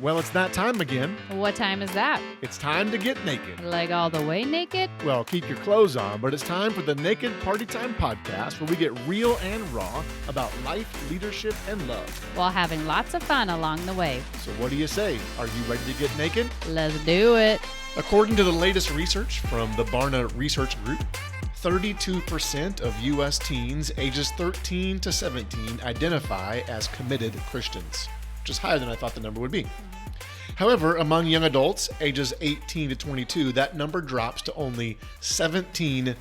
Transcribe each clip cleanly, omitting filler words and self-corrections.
Well, it's that time again. What time is that? It's time to get naked. Like all the way naked? Well, keep your clothes on, but it's time for the Naked Party Time podcast where we get real and raw about life, leadership, and love. While having lots of fun along the way. So what do you say? Are you ready to get naked? Let's do it. According to the latest research from the Barna Research Group, 32% of U.S. teens ages 13 to 17 identify as committed Christians, which is higher than I thought the number would be. However, among young adults ages 18 to 22, that number drops to only 17%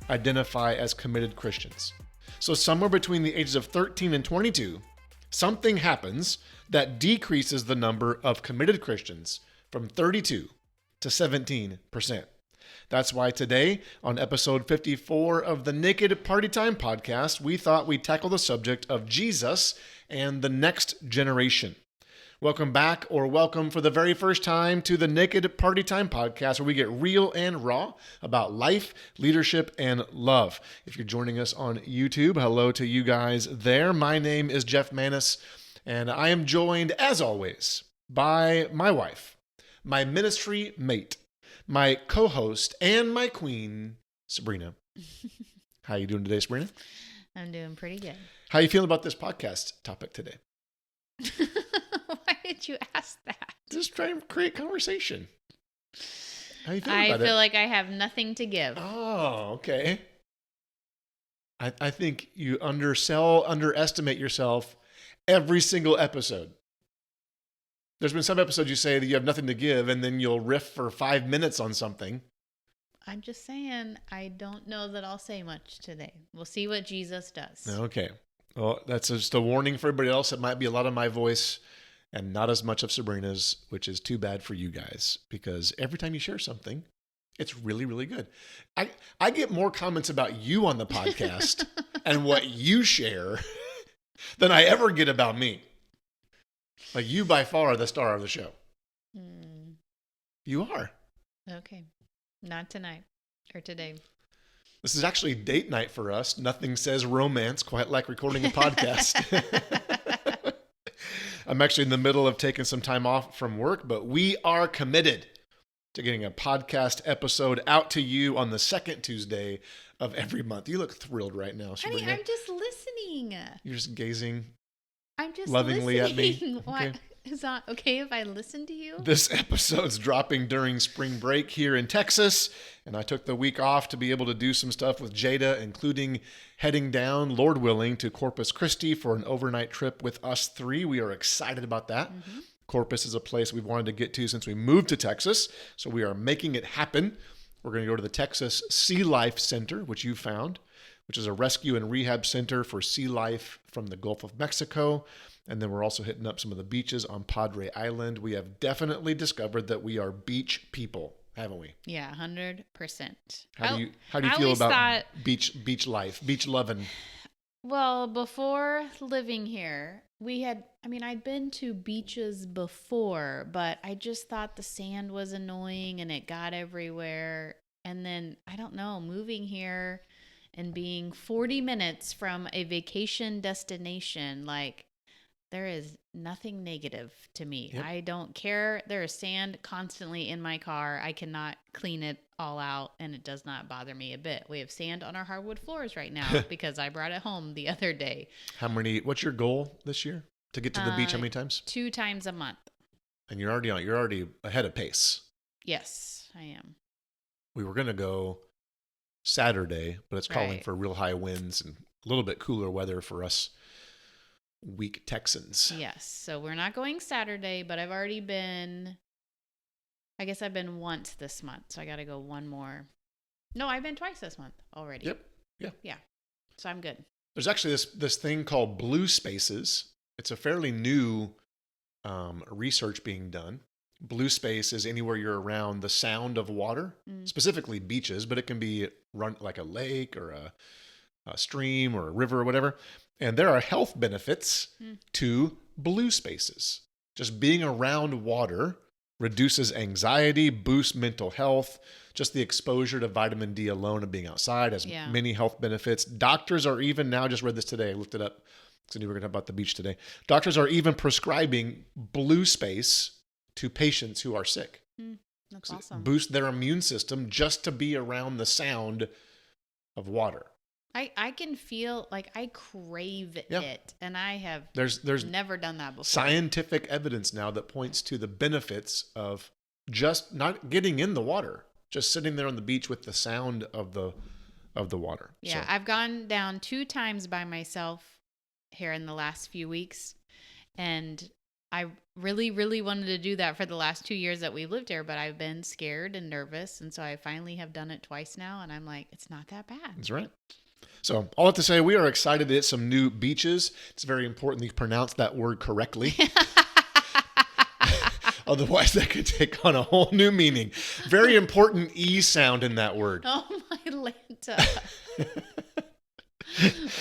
identify as committed Christians. So somewhere between the ages of 13 and 22, something happens that decreases the number of committed Christians from 32 to 17%. That's why today, on episode 54 of the Naked Party Time podcast, we thought we'd tackle the subject of Jesus and the next generation. Welcome back, or welcome for the very first time to the Naked Party Time podcast, where we get real and raw about life, leadership, and love. If you're joining us on YouTube, hello to you guys there. My name is Jeff Manis, and I am joined, as always, by my wife, my ministry mate, my co-host, and my queen, Sabrina. How you doing today, Sabrina? I'm doing pretty good. How you feeling about this podcast topic today? Why did you ask that? Just trying to create conversation. How you feeling about it? I feel like I have nothing to give. Oh, okay. I think you underestimate yourself every single episode. There's been some episodes you say that you have nothing to give, and then you'll riff for 5 minutes on something. I'm just saying, I don't know that I'll say much today. We'll see what Jesus does. Okay. Well, that's just a warning for everybody else. It might be a lot of my voice and not as much of Sabrina's, which is too bad for you guys, because every time you share something, it's really, really good. I get more comments about you on the podcast and what you share than I ever get about me. Like, you by far are the star of the show. You are. Okay. Not tonight or today. This is actually date night for us. Nothing says romance quite like recording a podcast. I'm actually in the middle of taking some time off from work, but we are committed to getting a podcast episode out to you on the second Tuesday of every month. You look thrilled right now, Sabrina. Honey, I'm just listening. You're just gazing I'm just lovingly listening. at me. What? Okay. Is that okay if I listen to you? This episode's dropping during spring break here in Texas, and I took the week off to be able to do some stuff with Jada, including heading down, Lord willing, to Corpus Christi for an overnight trip with us three. We are excited about that. Mm-hmm. Corpus is a place we've wanted to get to since we moved to Texas, so we are making it happen. We're going to go to the Texas Sea Life Center, which you found, which is a rescue and rehab center for sea life from the Gulf of Mexico. And then we're also hitting up some of the beaches on Padre Island. We have definitely discovered that we are beach people, haven't we? Yeah, 100%. How do you feel about beach life, beach loving? Well, before living here, I'd been to beaches before, but I just thought the sand was annoying and it got everywhere. And then, I don't know, moving here and being 40 minutes from a vacation destination, like, there is nothing negative to me. Yep. I don't care. There is sand constantly in my car. I cannot clean it all out, and it does not bother me a bit. We have sand on our hardwood floors right now because I brought it home the other day. What's your goal this year? To get to the beach how many times? 2 times a month. And you're already ahead of pace. Yes, I am. We were going to go Saturday, but it's calling for real high winds and a little bit cooler weather for us weak Texans. Yes. So we're not going Saturday, but I've been once this month. So I got to go one more. No, I've been twice this month already. Yep. Yeah. Yeah. So I'm good. There's actually this thing called Blue Spaces. It's a fairly new research being done. Blue space is anywhere you're around the sound of water, specifically beaches, but it can be run like a lake or a stream or a river or whatever. And there are health benefits to blue spaces. Just being around water reduces anxiety, boosts mental health. Just the exposure to vitamin D alone of being outside has many health benefits. Doctors are even now, just read this today, I looked it up, So we're going to talk about the beach today. Doctors are even prescribing blue space to patients who are sick. That's So awesome. boost their immune system just to be around the sound of water. I can feel like I crave Yeah. it, and I have There's never done that before. scientific evidence now that points to the benefits of just not getting in the water, just sitting there on the beach with the sound of the water. Yeah, So, I've gone down 2 times by myself here in the last few weeks, and I really, really wanted to do that for the last 2 years that we've lived here, but I've been scared and nervous, and so I finally have done it twice now, and I'm like, it's not that bad. that's right. So all that to say, we are excited to hit some new beaches. It's very important that you pronounce that word correctly. Otherwise, that could take on a whole new meaning. Very important E sound in that word. Oh my Lanta.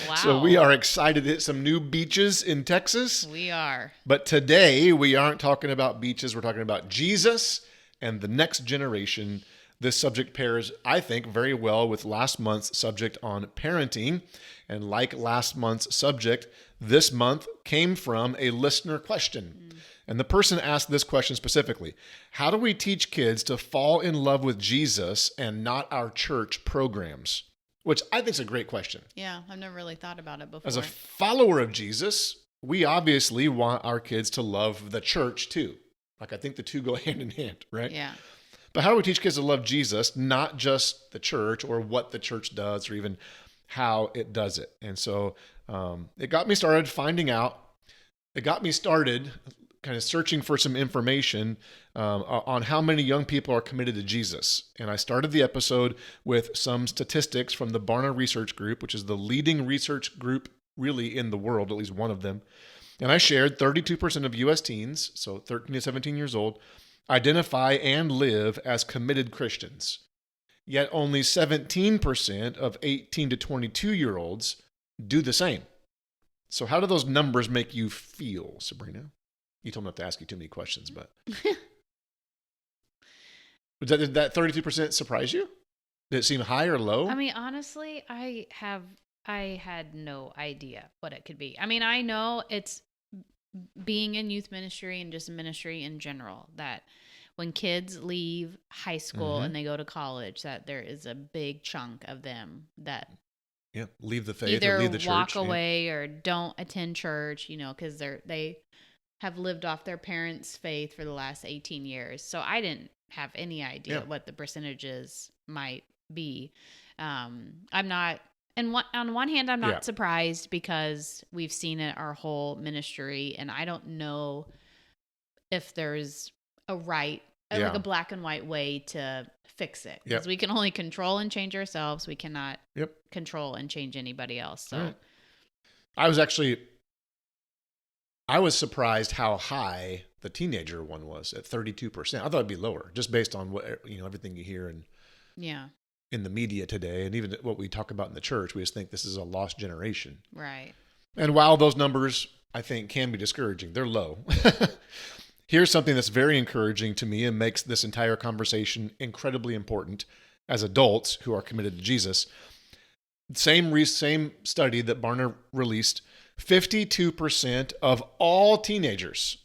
Wow. So we are excited to hit some new beaches in Texas. We are. But today, we aren't talking about beaches. We're talking about Jesus and the next generation. This subject pairs, I think, very well with last month's subject on parenting. And like last month's subject, this month came from a listener question. And the person asked this question specifically: how do we teach kids to fall in love with Jesus and not our church programs? Which I think is a great question. Yeah, I've never really thought about it before. As a follower of Jesus, we obviously want our kids to love the church too. Like, I think the two go hand in hand, right? Yeah. But how do we teach kids to love Jesus, not just the church or what the church does or even how it does it? And so it got me started kind of searching for some information on how many young people are committed to Jesus. And I started the episode with some statistics from the Barna Research Group, which is the leading research group really in the world, at least one of them. And I shared 32% of U.S. teens, so 13 to 17 years old, identify and live as committed Christians. Yet only 17% of 18 to 22-year-olds do the same. So how do those numbers make you feel, Sabrina? You told me not to ask you too many questions, but did that 32% surprise you? Did it seem high or low? I mean, honestly, I had no idea what it could be. I mean, I know it's being in youth ministry and just ministry in general, that when kids leave high school and they go to college, that there is a big chunk of them that leave the faith either or leave the church. walk away or don't attend church, because they have lived off their parents' faith for the last 18 years. So I didn't have any idea what the percentages might be. I'm not, and on one hand, I'm not surprised because we've seen it our whole ministry, and I don't know if there's a like a black and white way to fix it, because we can only control and change ourselves. We cannot control and change anybody else. So I was surprised how high the teenager one was at 32%. I thought it'd be lower, just based on what everything you hear in the media today, and even what we talk about in the church. We just think this is a lost generation, right? And while those numbers, I think, can be discouraging, they're low. Here's something that's very encouraging to me and makes this entire conversation incredibly important as adults who are committed to Jesus. Same study that Barna released: 52% of all teenagers,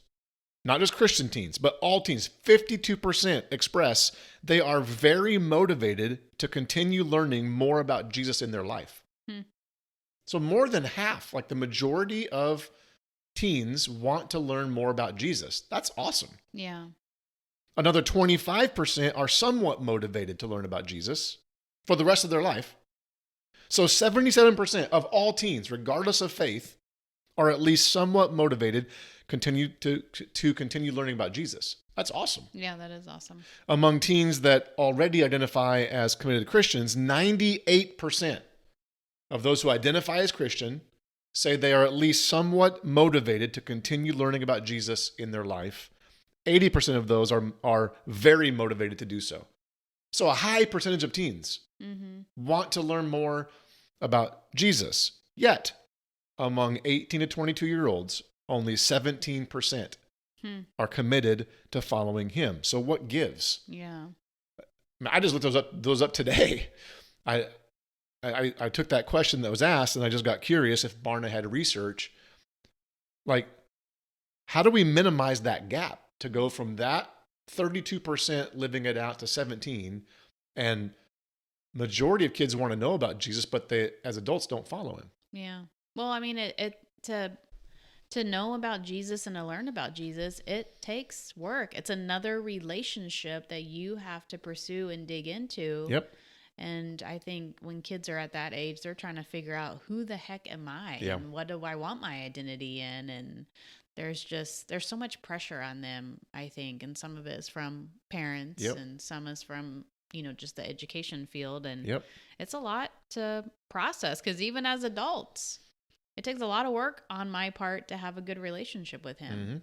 not just Christian teens, but all teens, 52% express they are very motivated to continue learning more about Jesus in their life. So more than half, like the majority of teens, want to learn more about Jesus. That's awesome. Yeah. Another 25% are somewhat motivated to learn about Jesus for the rest of their life. So 77% of all teens, regardless of faith, are at least somewhat motivated to continue learning about Jesus. That's awesome. Yeah, that is awesome. Among teens that already identify as committed Christians, 98% of those who identify as Christian say they are at least somewhat motivated to continue learning about Jesus in their life. 80% of those are very motivated to do so. So a high percentage of teens want to learn more about Jesus. Yet, among 18 to 22-year-olds, only 17% are committed to following him. So what gives? Yeah. I just looked those up today. I took that question that was asked, and I just got curious if Barna had research Like, how do we minimize that gap to go from that 32% living it out to 17, and majority of kids want to know about Jesus, but they, as adults, don't follow him. Yeah. Well, I mean, to know about Jesus and to learn about Jesus, it takes work. It's another relationship that you have to pursue and dig into. Yep. And I think when kids are at that age, they're trying to figure out, who the heck am I? Yeah. And what do I want my identity in? And there's so much pressure on them, I think. And some of it is from parents, Yep. and some is from, just the education field. And Yep. it's a lot to process, because even as adults, it takes a lot of work on my part to have a good relationship with him. Mm-hmm.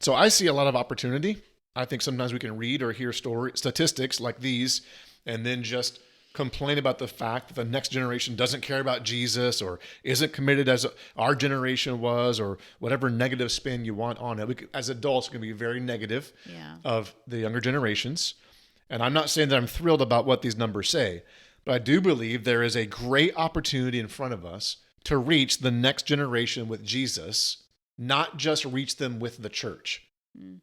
So I see a lot of opportunity. I think sometimes we can read or hear statistics like these and then just complain about the fact that the next generation doesn't care about Jesus or isn't committed as our generation was, or whatever negative spin you want on it. As adults, it can be very negative of the younger generations. And I'm not saying that I'm thrilled about what these numbers say, but I do believe there is a great opportunity in front of us to reach the next generation with Jesus, not just reach them with the church. Mm.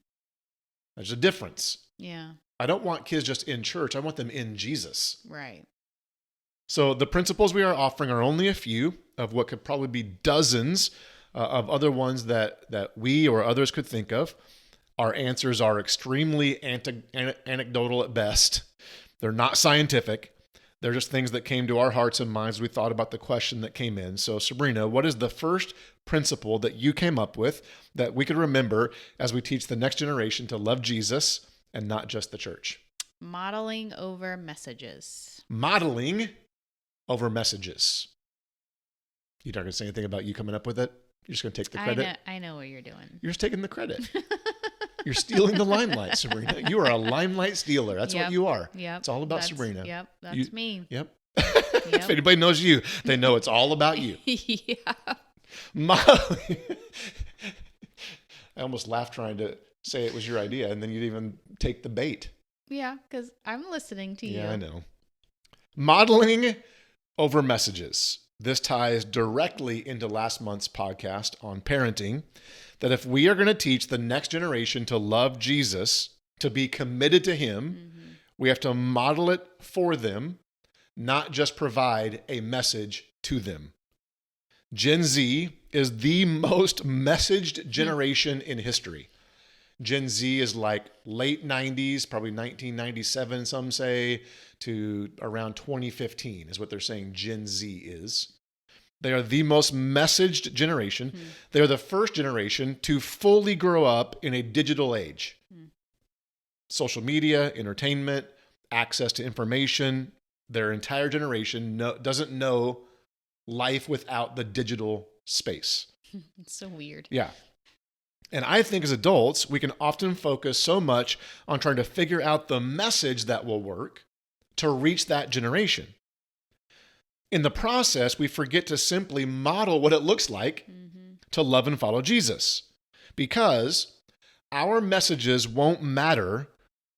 There's a difference. Yeah. I don't want kids just in church. I want them in Jesus. Right. So the principles we are offering are only a few of what could probably be dozens of other ones that we or others could think of. Our answers are extremely anecdotal at best. They're not scientific. They're just things that came to our hearts and minds as we thought about the question that came in. So Sabrina, what is the first principle that you came up with that we could remember as we teach the next generation to love Jesus and not just the church? Modeling over messages. Modeling over messages. You're not going to say anything about you coming up with it? You're just going to take the credit? I know what you're doing. You're just taking the credit. You're stealing the limelight, Sabrina. You are a limelight stealer. That's what you are. Yep. It's all about Sabrina. Yep. That's me. Yep. If anybody knows you, they know it's all about you. Yeah. Modeling. I almost laughed trying to say it was your idea, and then you'd even take the bait. Yeah, because I'm listening to you. Yeah, I know. Modeling over messages. This ties directly into last month's podcast on parenting, that if we are going to teach the next generation to love Jesus, to be committed to him, we have to model it for them, not just provide a message to them. Gen Z is the most messaged generation in history. Gen Z is like late 90s, probably 1997, some say, to around 2015 is what they're saying Gen Z is. They are the most messaged generation. They are the first generation to fully grow up in a digital age. Social media, entertainment, access to information. Their entire generation doesn't know life without the digital space. It's so weird. Yeah. And I think as adults, we can often focus so much on trying to figure out the message that will work to reach that generation. In the process, we forget to simply model what it looks like to love and follow Jesus, because our messages won't matter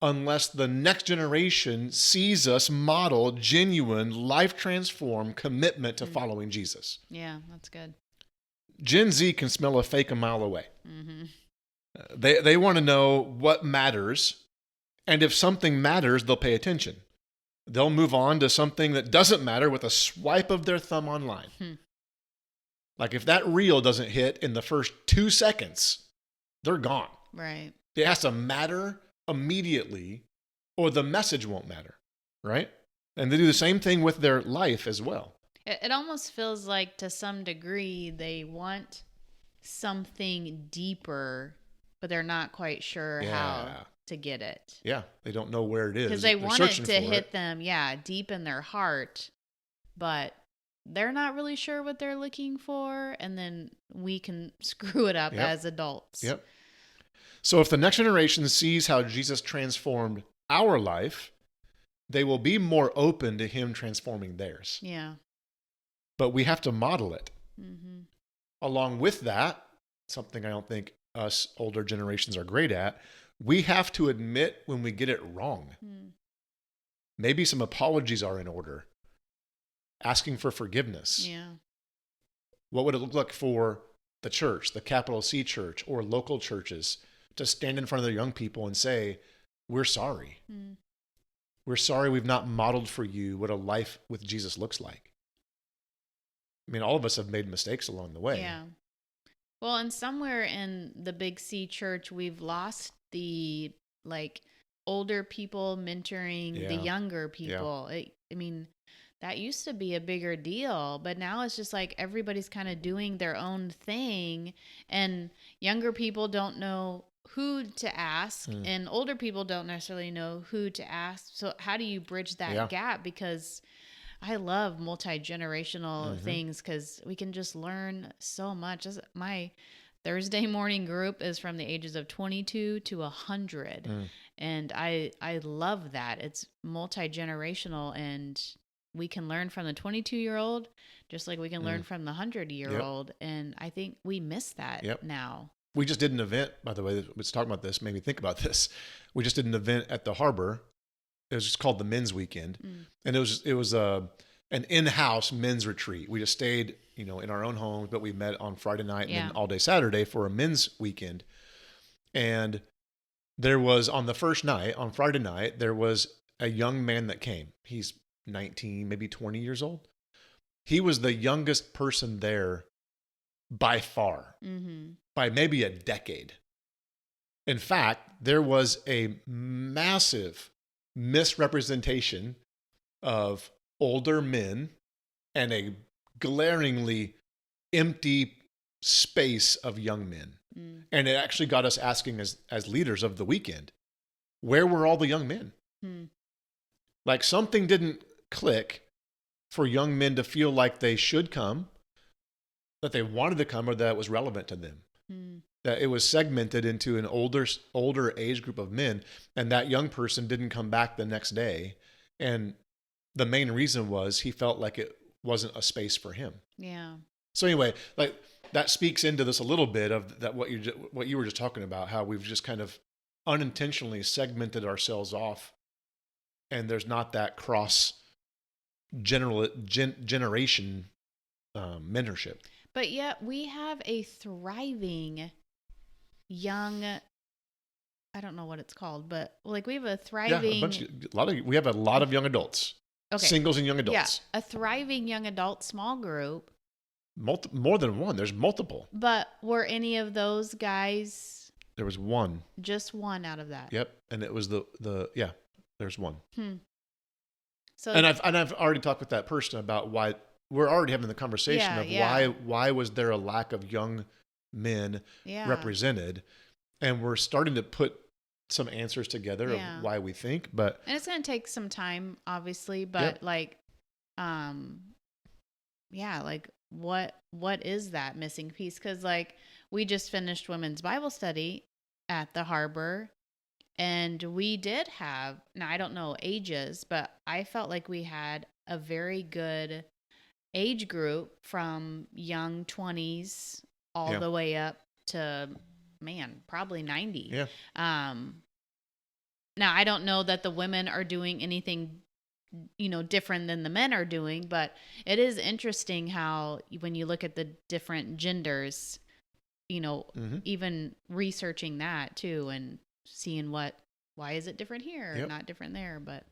unless the next generation sees us model genuine, life-transformed commitment to following Jesus. Yeah, that's good. Gen Z can smell a fake a mile away. They want to know what matters, and if something matters, they'll pay attention. They'll move on to something that doesn't matter with a swipe of their thumb online. Like if that reel doesn't hit in the first 2 seconds, they're gone. Right. It has to matter immediately or the message won't matter, right? And they do the same thing with their life as well. It almost feels like, to some degree, they want something deeper, but they're not quite sure how to get it. Yeah, they don't know where it is. Because they want it to hit them, deep in their heart, but they're not really sure what they're looking for, and then we can screw it up as adults. Yep. So if the next generation sees how Jesus transformed our life, they will be more open to him transforming theirs. Yeah. But we have to model it. Along with that, something I don't think us older generations are great at, we have to admit when we get it wrong. Maybe some apologies are in order. Asking for forgiveness. Yeah. What would it look like for the church, the capital C church, or local churches to stand in front of their young people and say, we're sorry. Mm. We're sorry we've not modeled for you what a life with Jesus looks like. I mean, all of us have made mistakes along the way. Yeah. Well, and somewhere in the Big C church, we've lost the like older people mentoring the Yeah. younger people. I mean, that used to be a bigger deal, but now it's just like everybody's kind of doing their own thing, and younger people don't know who to ask, and older people don't necessarily know who to ask. So how do you bridge that gap? Because I love multi-generational things because we can just learn so much. My Thursday morning group is from the ages of 22 to 100. And I love that. It's multi-generational, and we can learn from the 22-year-old just like we can learn from the 100-year-old. And I think we miss that now. We just did an event, by the way, let's talk about this, made me think about this. We just did an event at the Harbor. It was just called the Men's Weekend. And it was an in-house men's retreat. We just stayed, in our own homes, but we met on Friday night and then all day Saturday for a men's weekend. And there was, on the first night, on Friday night, there was a young man that came. He's 19, maybe 20 years old. He was the youngest person there by far, by maybe a decade. In fact, there was a massive misrepresentation of older men and a glaringly empty space of young men. And it actually got us asking as leaders of the weekend, where were all the young men? Like something didn't click for young men to feel like they should come, that they wanted to come, or that it was relevant to them. That it was segmented into an older age group of men, and that young person didn't come back the next day. And the main reason was he felt like it wasn't a space for him. Yeah. So anyway, like that speaks into this a little bit of that what you were just talking about, how we've just kind of unintentionally segmented ourselves off, and there's not that cross generation mentorship. But yet we have a thriving young, I don't know what it's called, but like we have a thriving, we have a lot of young adults, singles and young adults. Yeah, a thriving young adult small group. More than one. There's multiple. But were any of those guys? There was one. Just one out of that. Yep, and it was there's one. So and I've already talked with that person about why. We're already having the conversation of why was there a lack of young men represented, and we're starting to put some answers together of why we think, and it's going to take some time, obviously, but like what is that missing piece? Because like we just finished women's Bible study at the Harbor, and we did have, now I don't know ages, but I felt like we had a very good age group from young 20s all the way up to probably 90. Now I don't know that the women are doing anything different than the men are doing, but it is interesting how when you look at the different genders, even researching that too and seeing why is it different here, not different there, but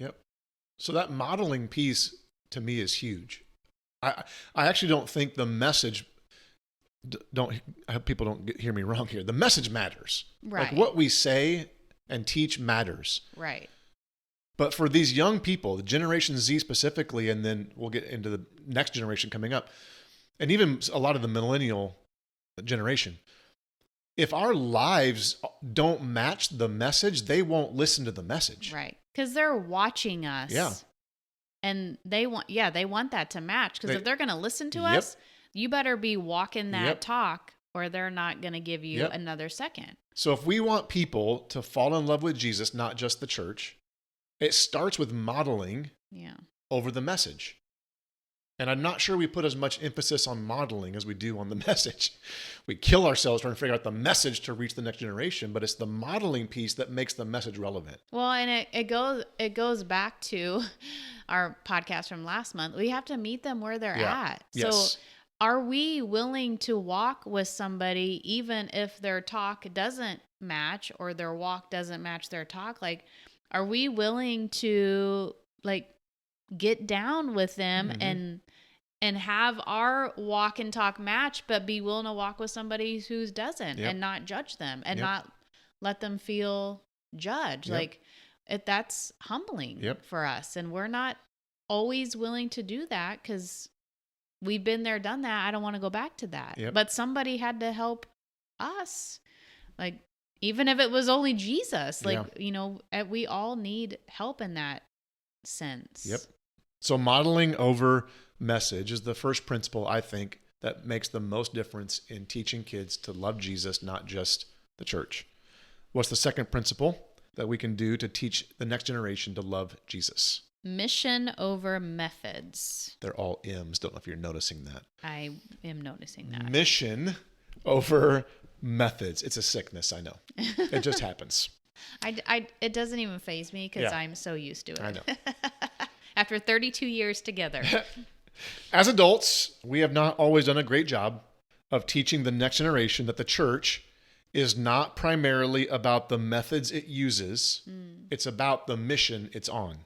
so that modeling piece to me is huge. I actually don't think the message, I hope people don't hear me wrong here. The message matters. Right. Like what we say and teach matters. Right. But for these young people, the Generation Z specifically, and then we'll get into the next generation coming up, and even a lot of the millennial generation, if our lives don't match the message, they won't listen to the message. Right. Because they're watching us. Yeah. And they want that to match, because if they're going to listen to us, you better be walking that talk, or they're not going to give you another second. So if we want people to fall in love with Jesus, not just the church, it starts with modeling over the message. And I'm not sure we put as much emphasis on modeling as we do on the message. We kill ourselves trying to figure out the message to reach the next generation, but it's the modeling piece that makes the message relevant. Well, and it goes back to our podcast from last month. We have to meet them where they're at. Yes. So are we willing to walk with somebody even if their talk doesn't match or their walk doesn't match their talk? Like, are we willing to like get down with them and have our walk and talk match, but be willing to walk with somebody who doesn't and not judge them and not let them feel judged? Like that's humbling for us. And we're not always willing to do that because we've been there, done that. I don't want to go back to that. But somebody had to help us. Like, even if it was only Jesus, like, you know, we all need help in that sense. So modeling over message is the first principle, I think, that makes the most difference in teaching kids to love Jesus, not just the church. What's the second principle that we can do to teach the next generation to love Jesus? Mission over methods. They're all M's. Don't know if you're noticing that. I am noticing that. Mission over methods. It's a sickness, I know. It just happens. It doesn't even faze me because I'm so used to it. I know. After 32 years together. As adults, we have not always done a great job of teaching the next generation that the church is not primarily about the methods it uses. It's about the mission it's on.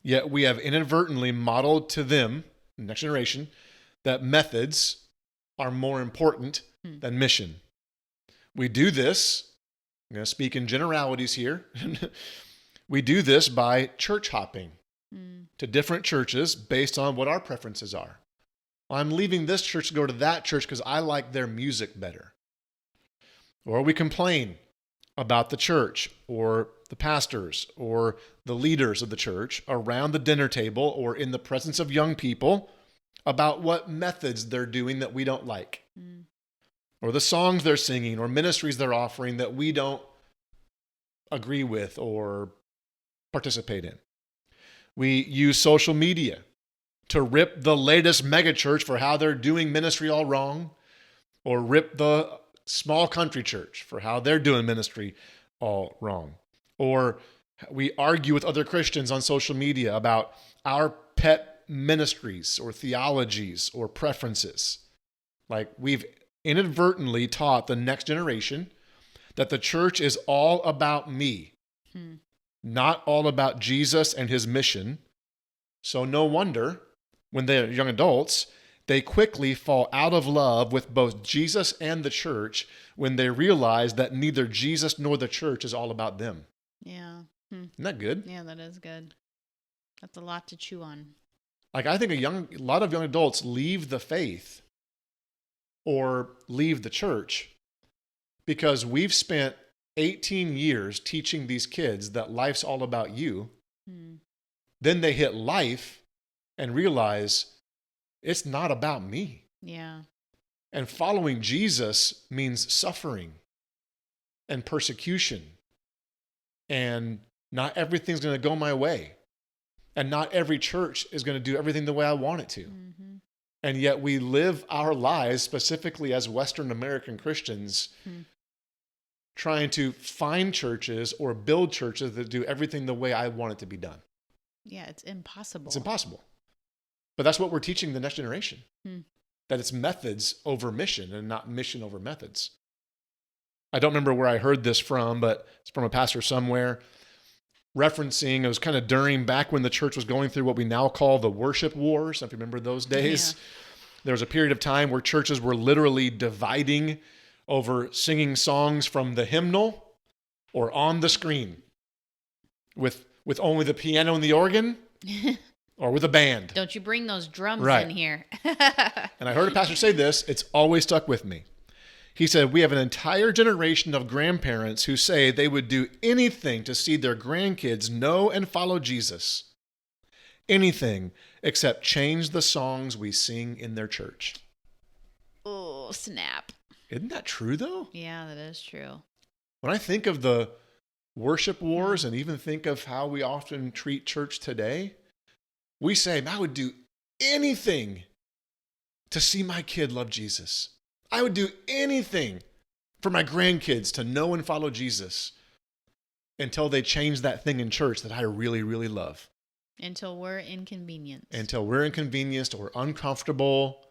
Yet we have inadvertently modeled to them, the next generation, that methods are more important than mission. We do this, I'm going to speak in generalities here. We do this by church hopping to different churches based on what our preferences are. Well, I'm leaving this church to go to that church because I like their music better. Or we complain about the church or the pastors or the leaders of the church around the dinner table or in the presence of young people about what methods they're doing that we don't like, or the songs they're singing or ministries they're offering that we don't agree with or participate in. We use social media to rip the latest megachurch for how they're doing ministry all wrong, or rip the small country church for how they're doing ministry all wrong. Or we argue with other Christians on social media about our pet ministries or theologies or preferences. Like, we've inadvertently taught the next generation that the church is all about me, not all about Jesus and his mission. So no wonder when they're young adults, they quickly fall out of love with both Jesus and the church when they realize that neither Jesus nor the church is all about them. Yeah. Isn't that good? Yeah, that is good. That's a lot to chew on. Like, I think a lot of young adults leave the faith or leave the church because we've spent 18 years teaching these kids that life's all about you. Then they hit life and realize it's not about me. Yeah. And following Jesus means suffering and persecution. And not everything's going to go my way. And not every church is going to do everything the way I want it to. And yet we live our lives, specifically as Western American Christians, trying to find churches or build churches that do everything the way I want it to be done. Yeah, it's impossible. It's impossible. But that's what we're teaching the next generation, that it's methods over mission and not mission over methods. I don't remember where I heard this from, but it's from a pastor somewhere referencing, it was kind of back when the church was going through what we now call the worship wars. If you remember those days, there was a period of time where churches were literally dividing over singing songs from the hymnal or on the screen with only the piano and the organ or with a band. Don't you bring those drums in here. And I heard a pastor say this, it's always stuck with me. He said, we have an entire generation of grandparents who say they would do anything to see their grandkids know and follow Jesus. Anything except change the songs we sing in their church. Oh, snap. Isn't that true, though? Yeah, that is true. When I think of the worship wars and even think of how we often treat church today, we say, I would do anything to see my kid love Jesus. I would do anything for my grandkids to know and follow Jesus until they change that thing in church that I really, really love. Until we're inconvenienced. Until we're inconvenienced or uncomfortable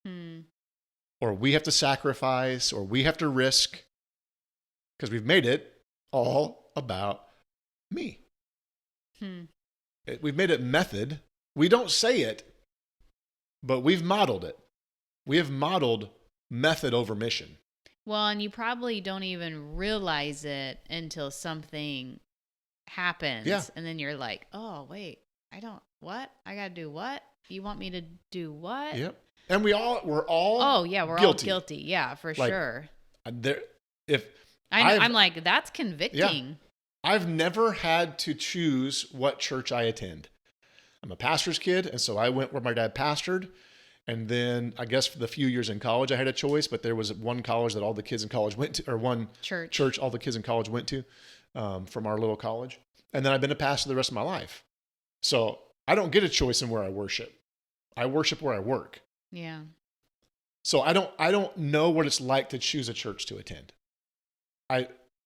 Hmm. or we have to sacrifice, or we have to risk, because we've made it all about me. Hmm. We've made it method. We don't say it, but we've modeled it. We have modeled method over mission. Well, and you probably don't even realize it until something happens. Yeah. And then you're like, oh, wait, what? I got to do what? You want me to do what? Yep. And we're all Oh, yeah, we're guilty. all guilty. Yeah, for Like, sure. I'm like, that's convicting. I've never had to choose what church I attend. I'm a pastor's kid, and so I went where my dad pastored. And then I guess for the few years in college, I had a choice, but there was one college that all the kids in college went to, or one church all the kids in college went to from our little college. And then I've been a pastor the rest of my life. So I don't get a choice in where I worship. I worship where I work. Yeah. So I don't know what it's like to choose a church to attend.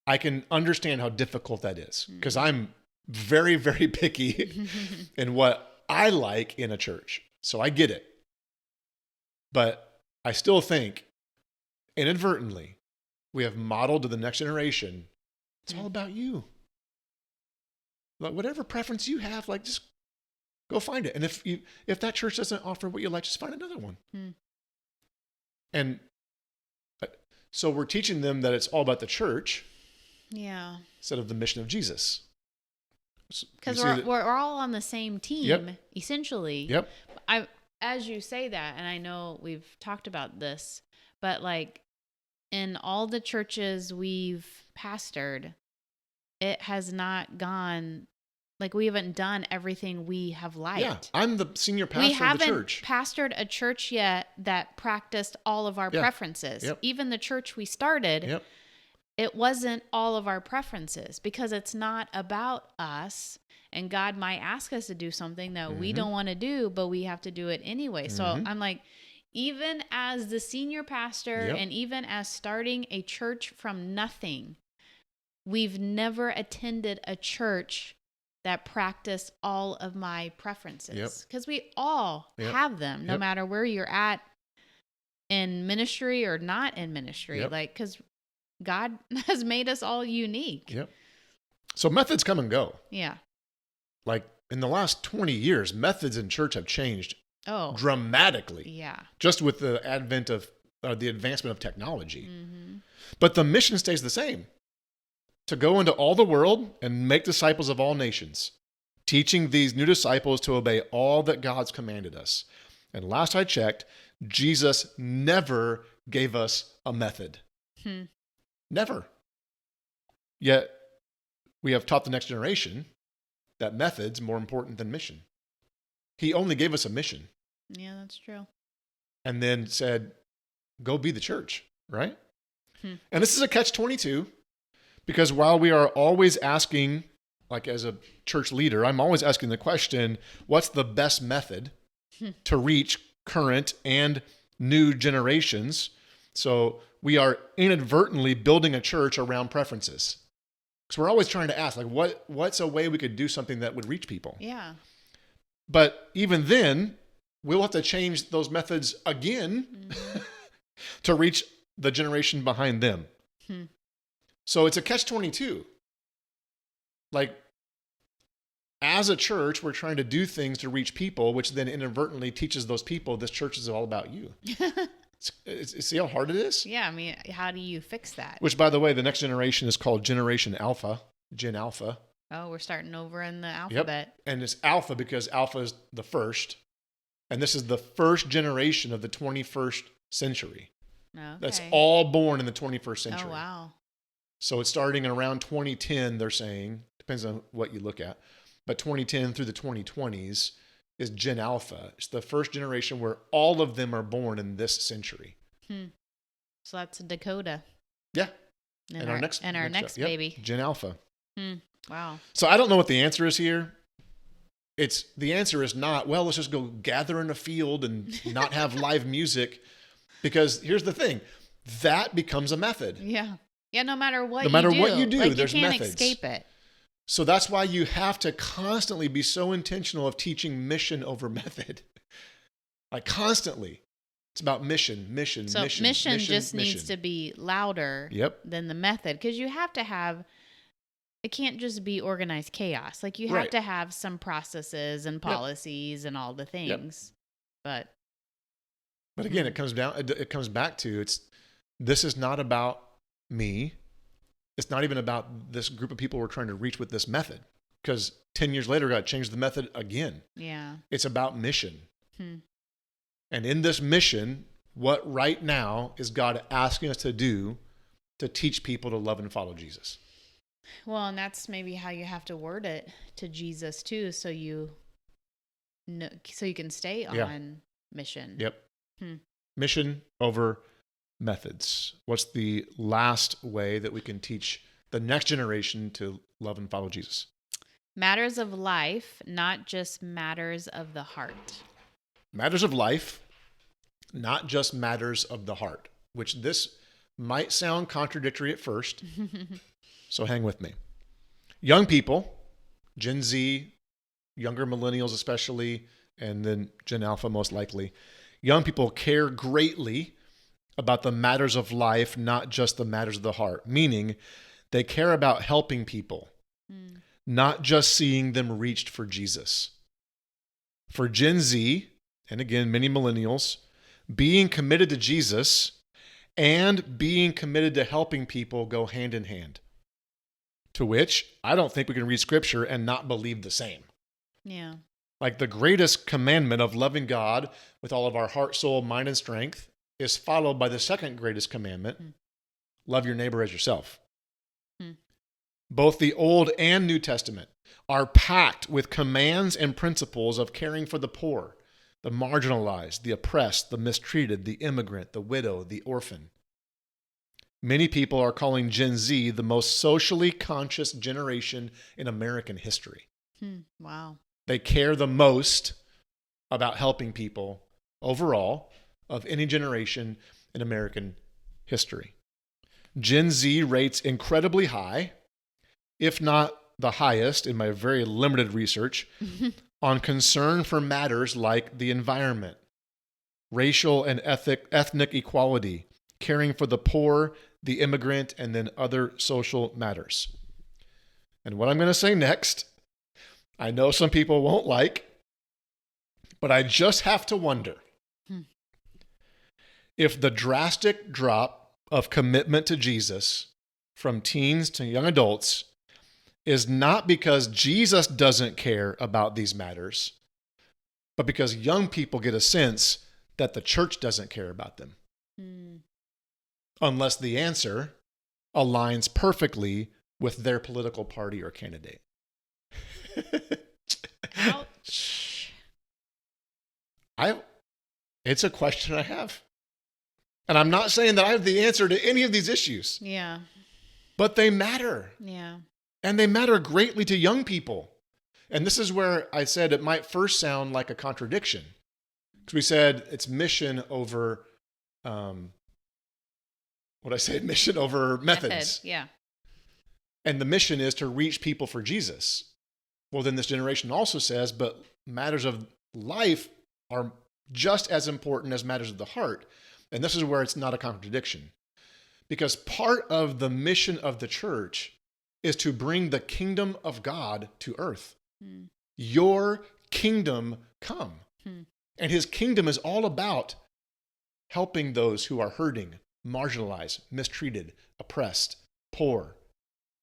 I can understand how difficult that is because I'm very, very picky in what I like in a church. So I get it. But I still think inadvertently we have modeled to the next generation. It's all about you. Like whatever preference you have, like just go find it. And if that church doesn't offer what you like, just find another one. And so we're teaching them that it's all about the church. Yeah. Instead of the mission of Jesus. Because we're all on the same team, essentially. Yep. As you say that, and I know we've talked about this, but like in all the churches we've pastored, it has not gone, like we haven't done everything we have liked. Yeah, I'm the senior pastor of the church. We haven't pastored a church yet that practiced all of our preferences. Yep. Even the church we started, it wasn't all of our preferences because it's not about us. And God might ask us to do something that we don't want to do, but we have to do it anyway. So I'm like, even as the senior pastor and even as starting a church from nothing, we've never attended a church that practiced all of my preferences. Because we all have them, no matter where you're at in ministry or not in ministry. Like, because God has made us all unique. Yep. So methods come and go. Yeah. Like in the last 20 years, methods in church have changed dramatically. Yeah. Just with the advent of the advancement of technology. But the mission stays the same. To go into all the world and make disciples of all nations, teaching these new disciples to obey all that God's commanded us. And last I checked, Jesus never gave us a method. Never. Yet we have taught the next generation that method's more important than mission. He only gave us a mission. Yeah, that's true. And then said, go be the church, right? And this is a catch-22 because while we are always asking, like as a church leader, I'm always asking the question, what's the best method to reach current and new generations? So we are inadvertently building a church around preferences. Because we're always trying to ask, like, what's a way we could do something that would reach people? Yeah. But even then, we'll have to change those methods again to reach the generation behind them. So it's a catch-22. Like, as a church, we're trying to do things to reach people, which then inadvertently teaches those people this church is all about you. See how hard it is? Yeah, I mean, how do you fix that? Which, by the way, the next generation is called Generation Alpha, Gen Alpha. Oh, we're starting over in the alphabet. And it's Alpha because Alpha is the first. And this is the first generation of the 21st century. Okay. That's all born in the 21st century. Oh, wow. So it's starting in around 2010, they're saying. Depends on what you look at. But 2010 through the 2020s is Gen Alpha. It's the first generation where all of them are born in this century. So that's Dakota. Yeah. And our next baby. Gen Alpha. Wow. So I don't know what the answer is here. The answer is not, well, let's just go gather in a field and not have live music. Because here's the thing, that becomes a method. Yeah. Yeah, no matter what you do, like, there's you can't methods. escape it. So that's why you have to constantly be so intentional of teaching mission over method. Like constantly. It's about mission. So mission just needs to be louder Yep. than the method, because you have to have, it can't just be organized chaos. Like you have Right. to have some processes and policies and all the things. But again, it comes back to this is not about me. It's not even about this group of people we're trying to reach with this method, because 10 years later, we got to change the method again. yeah. It's about mission. Hmm. And in this mission, what right now is God asking us to do to teach people to love and follow Jesus? Well, and that's maybe how you have to word it to Jesus too, so you know, so you can stay on mission. Yep. Hmm. Mission over methods. What's the last way that we can teach the next generation to love and follow Jesus? Matters of life, not just matters of the heart. Matters of life, not just matters of the heart, which this might sound contradictory at first. So hang with me. Young people, Gen Z, younger millennials especially, and then Gen Alpha most likely, young people care greatly about the matters of life, not just the matters of the heart, meaning they care about helping people, not just seeing them reached for Jesus. For Gen Z, and again, many millennials, being committed to Jesus and being committed to helping people go hand in hand. To which I don't think we can read scripture and not believe the same. Yeah. Like the greatest commandment of loving God with all of our heart, soul, mind, and strength is followed by the second greatest commandment, love your neighbor as yourself. Both the Old and New Testament are packed with commands and principles of caring for the poor, the marginalized, the oppressed, the mistreated, the immigrant, the widow, the orphan. Many people are calling Gen Z the most socially conscious generation in American history. Wow. They care the most about helping people overall of any generation in American history. Gen Z rates incredibly high, if not the highest in my very limited research, on concern for matters like the environment, racial and ethnic equality, caring for the poor, the immigrant, and then other social matters. And what I'm going to say next, I know some people won't like, but I just have to wonder if the drastic drop of commitment to Jesus from teens to young adults is not because Jesus doesn't care about these matters, but because young people get a sense that the church doesn't care about them. Unless the answer aligns perfectly with their political party or candidate. Ouch. It's a question I have. And I'm not saying that I have the answer to any of these issues. Yeah. But they matter. Yeah. And they matter greatly to young people. And this is where I said it might first sound like a contradiction. Because we said it's mission over, mission over methods. Yeah. And the mission is to reach people for Jesus. Well, then this generation also says, but matters of life are just as important as matters of the heart. And this is where it's not a contradiction. Because part of the mission of the church is to bring the kingdom of God to earth. Your kingdom come. And his kingdom is all about helping those who are hurting, marginalized, mistreated, oppressed, poor.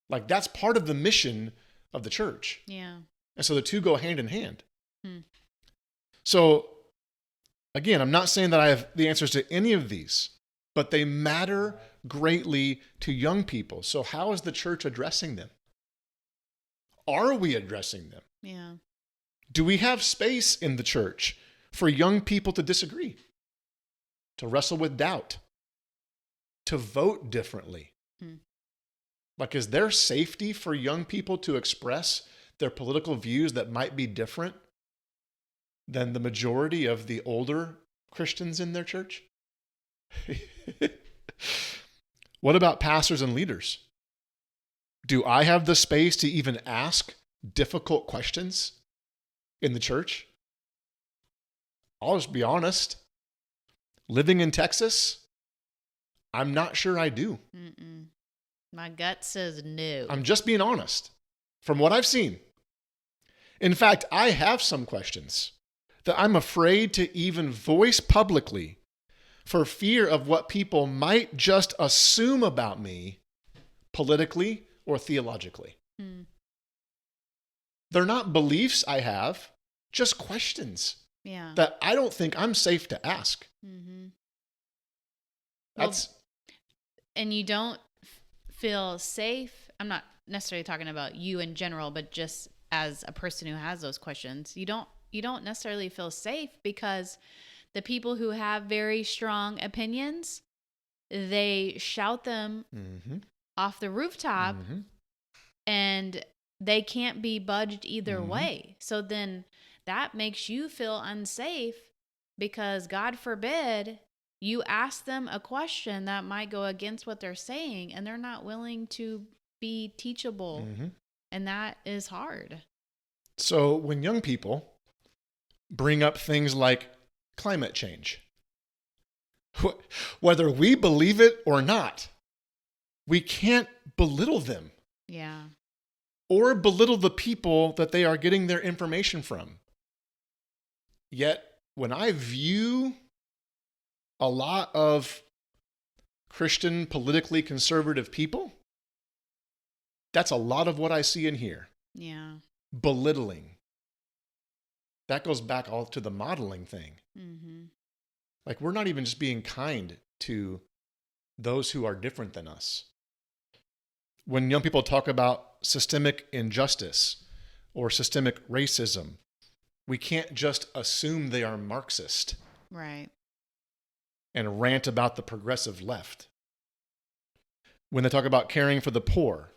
Like that's part of the mission of the church. Yeah. And so the two go hand in hand. So again, I'm not saying that I have the answers to any of these, but they matter greatly to young people. So how is the church addressing them? Are we addressing them? Yeah. Do we have space in the church for young people to disagree, to wrestle with doubt, to vote differently? Like, is there safety for young people to express their political views that might be different than the majority of the older Christians in their church? What about pastors and leaders? Do I have the space to even ask difficult questions in the church? I'll just be honest. Living in Texas, I'm not sure I do. Mm-mm. My gut says no. I'm just being honest from what I've seen. In fact, I have some questions that I'm afraid to even voice publicly for fear of what people might just assume about me politically or theologically. Hmm. They're not beliefs I have, just questions Yeah. that I don't think I'm safe to ask. Mm-hmm. That's And you don't feel safe. I'm not necessarily talking about you in general, but just as a person who has those questions, you don't necessarily feel safe because the people who have very strong opinions, they shout them mm-hmm, off the rooftop mm-hmm, and they can't be budged either Mhm. way. So then that makes you feel unsafe because God forbid you ask them a question that might go against what they're saying and they're not willing to be teachable. mm-hmm. And that is hard. So when young people bring up things like climate change, whether we believe it or not, we can't belittle them Yeah. or belittle the people that they are getting their information from. Yet, when I view a lot of Christian, politically conservative people, that's a lot of what I see and hear. Yeah. Belittling. That goes back all to the modeling thing. Mm-hmm. Like, we're not even just being kind to those who are different than us. When young people talk about systemic injustice or systemic racism, we can't just assume they are Marxist Right. and rant about the progressive left. When they talk about caring for the poor,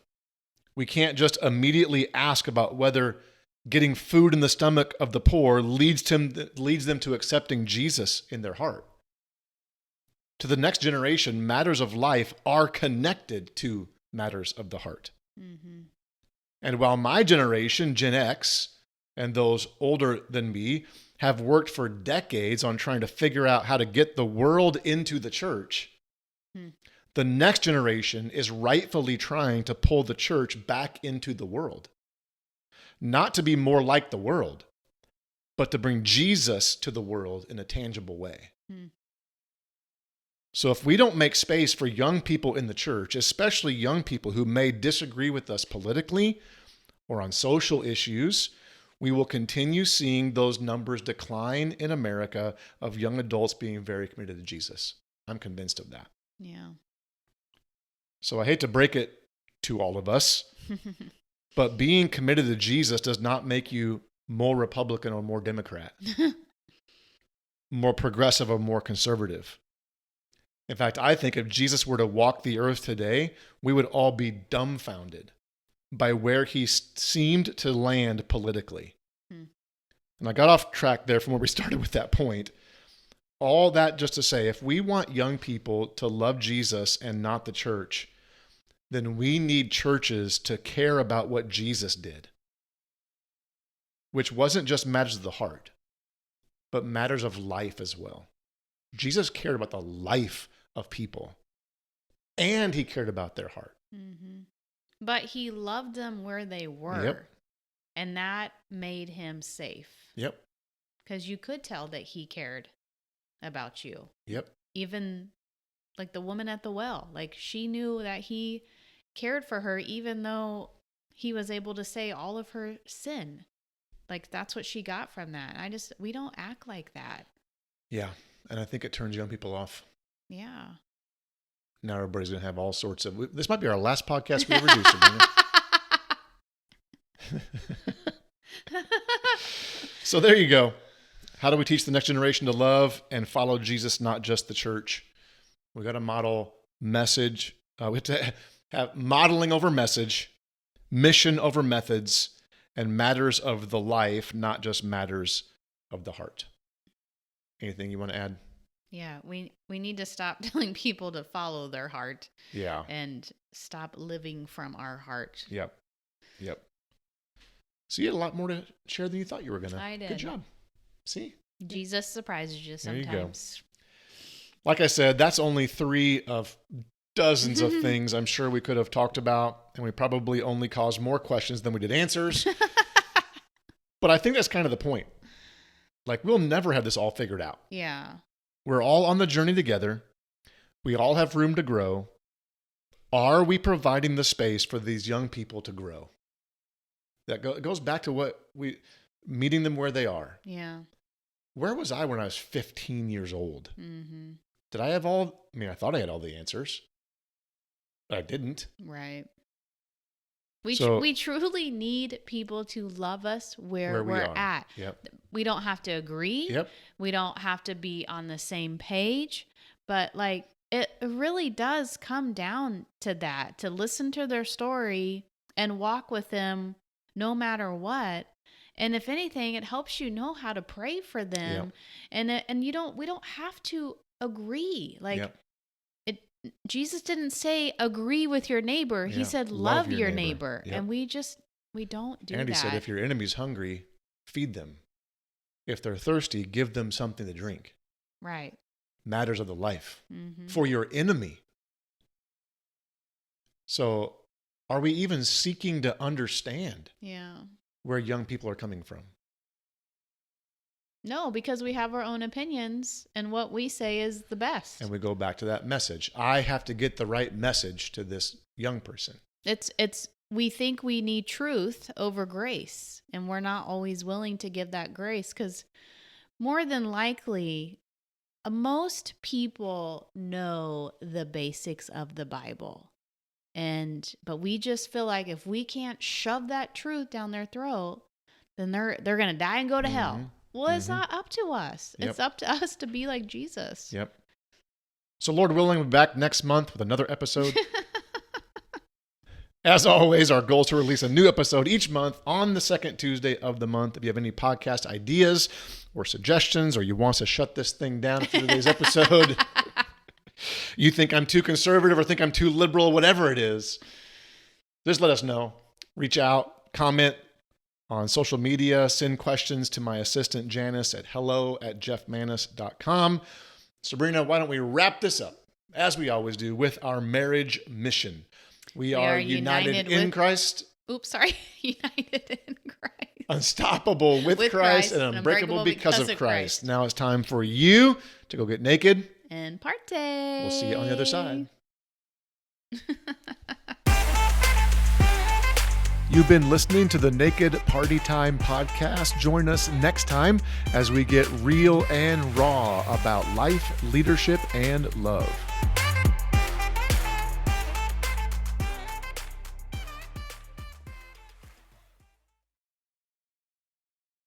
we can't just immediately ask about whether getting food in the stomach of the poor leads them to accepting Jesus in their heart. To the next generation, matters of life are connected to matters of the heart. Mm-hmm. And while my generation, Gen X, and those older than me, have worked for decades on trying to figure out how to get the world into the church, the next generation is rightfully trying to pull the church back into the world. Not to be more like the world, but to bring Jesus to the world in a tangible way. So if we don't make space for young people in the church, especially young people who may disagree with us politically or on social issues, we will continue seeing those numbers decline in America of young adults being very committed to Jesus. I'm convinced of that. Yeah. So I hate to break it to all of us, but being committed to Jesus does not make you more Republican or more Democrat, more progressive or more conservative. In fact, I think if Jesus were to walk the earth today, we would all be dumbfounded by where he seemed to land politically. And I got off track there from where we started with that point. All that just to say, if we want young people to love Jesus and not the church, then we need churches to care about what Jesus did, which wasn't just matters of the heart, but matters of life as well. Jesus cared about the life of people, and he cared about their heart. Mm-hmm. But he loved them where they were. Yep. And that made him safe. Yep. Because you could tell that he cared about you. Yep. Even like the woman at the well, like she knew that he cared for her, even though he was able to say all of her sin. Like that's what she got from that. We don't act like that. Yeah. And I think it turns young people off. Yeah. Now everybody's going to have all sorts of, this might be our last podcast we ever do, Sabrina. So there you go. How do we teach the next generation to love and follow Jesus, not just the church? We got to model message. We have to have modeling over message, mission over methods, and matters of the life, not just matters of the heart. Anything you want to add? Yeah, we need to stop telling people to follow their heart. Yeah. And stop living from our heart. Yep. So you had a lot more to share than you thought you were going to. I did. Good job. See? Jesus surprises you There you go. sometimes. Like I said, that's only 3 of dozens of things I'm sure we could have talked about, and we probably only caused more questions than we did answers. But I think that's kind of the point. Like, we'll never have this all figured out. Yeah. We're all on the journey together. We all have room to grow. Are we providing the space for these young people to grow? That goes back to meeting them where they are. Yeah. Where was I when I was 15 years old? Mm-hmm. Did I have I thought I had all the answers, but I didn't. Right. We truly need people to love us where we're at. Yep. We don't have to agree. Yep. We don't have to be on the same page, but like it really does come down to that, to listen to their story and walk with them no matter what. And if anything, it helps you know how to pray for them. Yep. And we don't have to agree. Like yep. Jesus didn't say agree with your neighbor. He said love your neighbor. Yep. And we don't do that. And he said, if your enemy's hungry, feed them. If they're thirsty, give them something to drink. Right. Matters of the life Mm-hmm. for your enemy. So are we even seeking to understand where young people are coming from? No, because we have our own opinions and what we say is the best. And we go back to that message. I have to get the right message to this young person. We think we need truth over grace, and we're not always willing to give that grace because more than likely, most people know the basics of the Bible. But we just feel like if we can't shove that truth down their throat, then they're going to die and go to hell. Well, it's not up to us. Yep. It's up to us to be like Jesus. Yep. So Lord willing, we'll be back next month with another episode. As always, our goal is to release a new episode each month on the second Tuesday of the month. If you have any podcast ideas or suggestions, or you want us to shut this thing down after today's episode, you think I'm too conservative or think I'm too liberal, whatever it is, just let us know. Reach out, comment on social media, send questions to my assistant Janice at hello@jeffmanis.com. Sabrina, why don't we wrap this up, as we always do, with our marriage mission. We are united in Christ. United in Christ. Unstoppable with Christ and unbreakable because of Christ. Now it's time for you to go get naked and party. We'll see you on the other side. You've been listening to the Naked Party Time podcast. Join us next time as we get real and raw about life, leadership, and love.